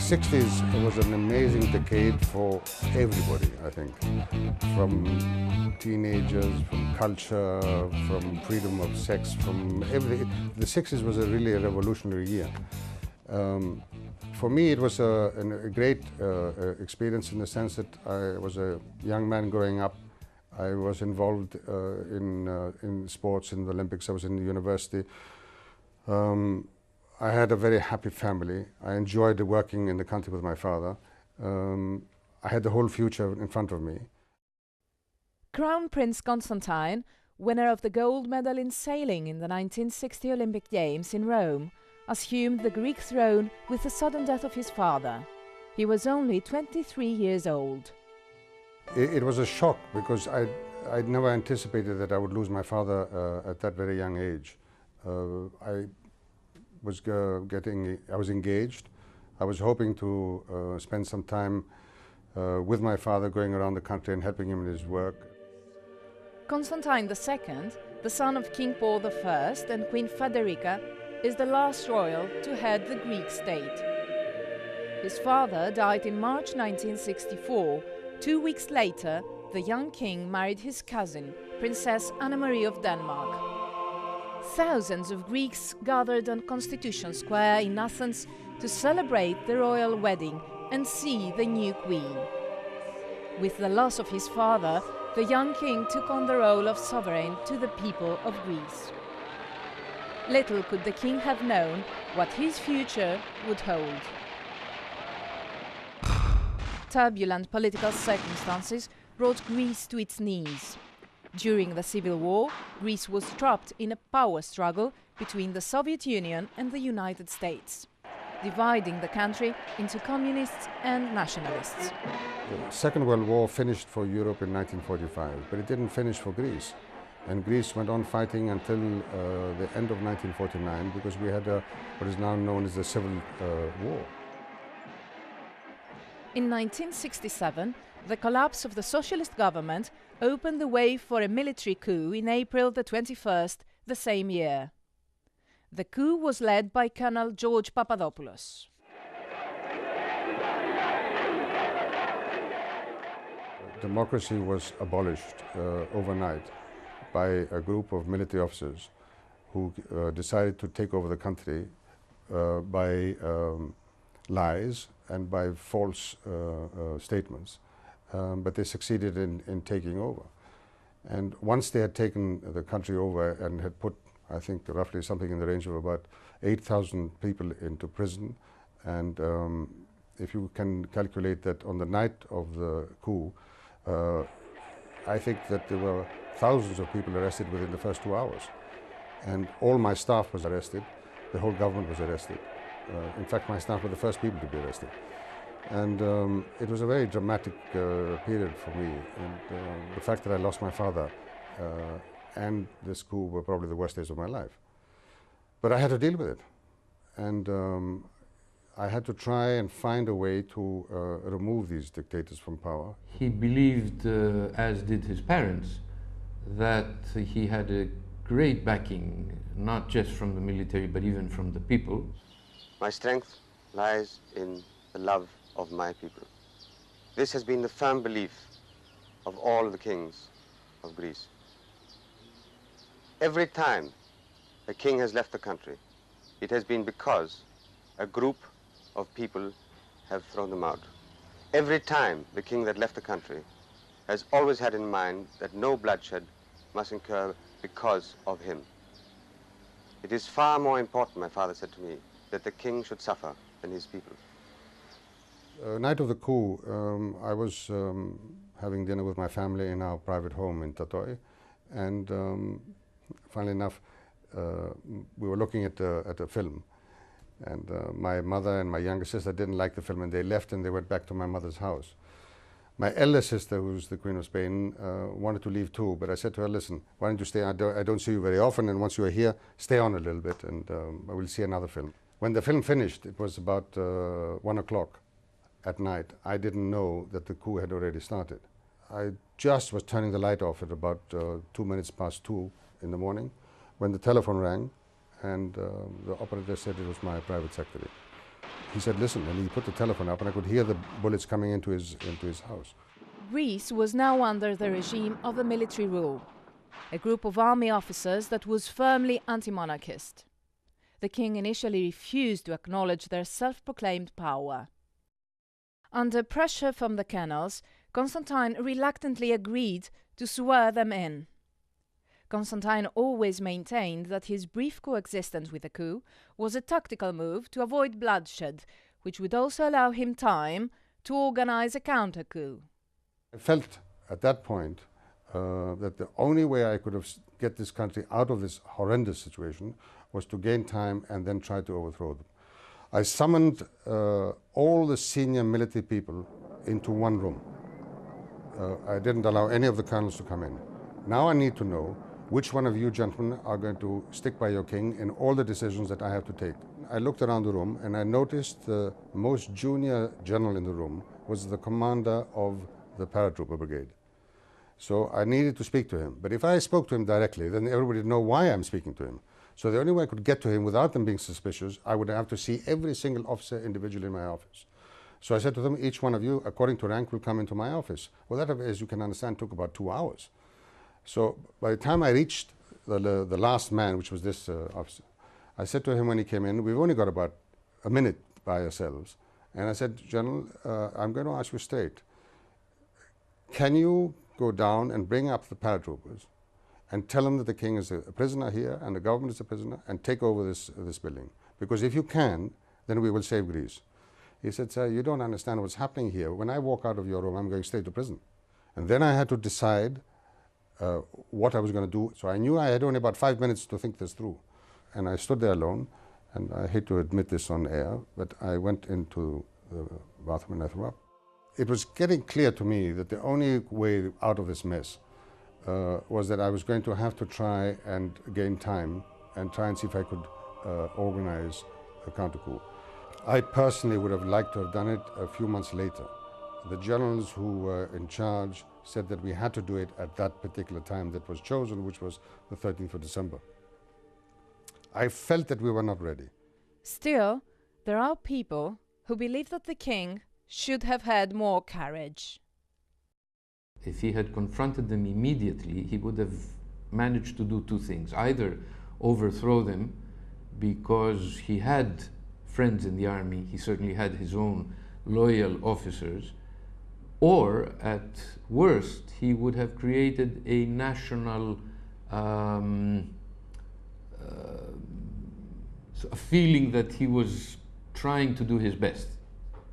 60s was an amazing decade for everybody, I think. From teenagers, from culture, from freedom of sex, from everything. The 60s was really a revolutionary year. For me, it was a great experience in the sense that I was a young man growing up. I was involved in sports, in the Olympics. I was in the university. I had a very happy family. I enjoyed working in the country with my father. I had the whole future in front of me. Crown Prince Constantine, winner of the gold medal in sailing in the 1960 Olympic Games in Rome, assumed the Greek throne with the sudden death of his father. He was only 23 years old. It was a shock because I'd never anticipated that I would lose my father at that very young age. I was engaged. I was hoping to spend some time with my father, going around the country and helping him in his work. Constantine II, the son of King Paul I and Queen Federica, is the last royal to head the Greek state. His father died in March 1964. 2 weeks later, the young king married his cousin, Princess Anne-Marie of Denmark. Thousands of Greeks gathered on Constitution Square in Athens to celebrate the royal wedding and see the new queen. With the loss of his father, the young king took on the role of sovereign to the people of Greece. Little could the king have known what his future would hold. Turbulent political circumstances brought Greece to its knees. During the Civil War, Greece was trapped in a power struggle between the Soviet Union and the United States, dividing the country into communists and nationalists. The Second World War finished for Europe in 1945, but it didn't finish for Greece. And Greece went on fighting until the end of 1949 because we had what is now known as the Civil War. In 1967, the collapse of the socialist government opened the way for a military coup in April the 21st the same year. The coup was led by Colonel George Papadopoulos. Democracy was abolished overnight by a group of military officers who decided to take over the country by lies and by false statements. But they succeeded in taking over. And once they had taken the country over and had put, I think, roughly something in the range of about 8,000 people into prison, and if you can calculate that on the night of the coup, I think that there were thousands of people arrested within the first 2 hours. And all my staff was arrested, the whole government was arrested. In fact, my staff were the first people to be arrested. And it was a very dramatic period for me. And the fact that I lost my father and this coup were probably the worst days of my life. But I had to deal with it. And I had to try and find a way to remove these dictators from power. He believed, as did his parents, that he had a great backing, not just from the military, but even from the people. My strength lies in the love of my people. This has been the firm belief of all the kings of Greece. Every time a king has left the country, it has been because a group of people have thrown them out. Every time the king that left the country has always had in mind that no bloodshed must incur because of him. It is far more important, my father said to me, that the king should suffer than his people. Night of the coup, I was having dinner with my family in our private home in Tatoi, and funnily enough, we were looking at a film, and my mother and my younger sister didn't like the film, and they left and they went back to my mother's house. My elder sister, who's the Queen of Spain, wanted to leave too, but I said to her, listen, why don't you stay? I don't see you very often, and once you are here, stay on a little bit, and I will see another film. When the film finished, it was about 1 o'clock at night. I didn't know that the coup had already started. I just was turning the light off at about 2 minutes past 2 in the morning when the telephone rang, and the operator said it was my private secretary. He said, listen, and he put the telephone up and I could hear the bullets coming into his house. Greece was now under the regime of a military rule, a group of army officers that was firmly anti-monarchist. The king initially refused to acknowledge their self-proclaimed power. Under pressure from the colonels, Constantine reluctantly agreed to swear them in. Constantine always maintained that his brief coexistence with the coup was a tactical move to avoid bloodshed, which would also allow him time to organize a counter-coup. I felt at that point that the only way I could get this country out of this horrendous situation was to gain time and then try to overthrow them. I summoned all the senior military people into one room. I didn't allow any of the colonels to come in. Now I need to know which one of you gentlemen are going to stick by your king in all the decisions that I have to take. I looked around the room and I noticed the most junior general in the room was the commander of the paratrooper brigade. So I needed to speak to him. But if I spoke to him directly, then everybody would know why I'm speaking to him. So the only way I could get to him without them being suspicious, I would have to see every single officer individually in my office. So I said to them, each one of you, according to rank, will come into my office. Well, that, as you can understand, took about 2 hours. So by the time I reached the last man, which was this officer, I said to him when he came in, we've only got about a minute by ourselves. And I said, General, I'm going to ask you straight. Can you go down and bring up the paratroopers and tell them that the king is a prisoner here and the government is a prisoner and take over this building? Because if you can, then we will save Greece. He said, sir, you don't understand what's happening here. When I walk out of your room, I'm going straight to prison. And then I had to decide what I was going to do. So I knew I had only about 5 minutes to think this through. And I stood there alone, and I hate to admit this on air, but I went into the bathroom and I threw up. It was getting clear to me that the only way out of this mess was that I was going to have to try and gain time and try and see if I could organize a counter-coup. I personally would have liked to have done it a few months later. The generals who were in charge said that we had to do it at that particular time that was chosen, which was the 13th of December. I felt that we were not ready. Still, there are people who believe that the king should have had more courage. If he had confronted them immediately, he would have managed to do 2 things. Either overthrow them because he had friends in the army, he certainly had his own loyal officers, or at worst, he would have created a national a feeling that he was trying to do his best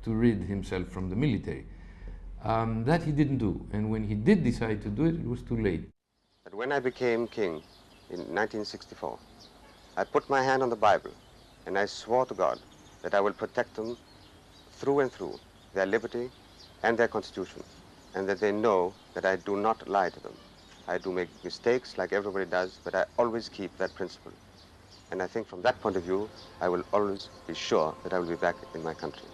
to rid himself from the military. That he didn't do, and when he did decide to do it, it was too late. But when I became king in 1964, I put my hand on the Bible and I swore to God that I will protect them through and through, their liberty and their constitution, and that they know that I do not lie to them. I do make mistakes like everybody does, but I always keep that principle. And I think from that point of view, I will always be sure that I will be back in my country.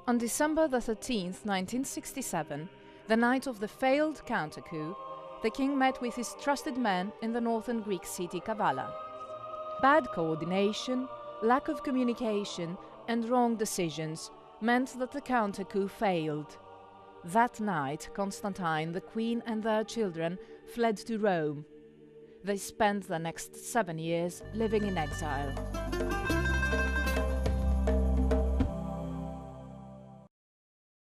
On December the 13th, 1967, the night of the failed counter-coup, the king met with his trusted men in the northern Greek city Kavala. Bad coordination, lack of communication, and wrong decisions meant that the counter-coup failed. That night, Constantine, the queen, and their children fled to Rome. They spent the next 7 years living in exile.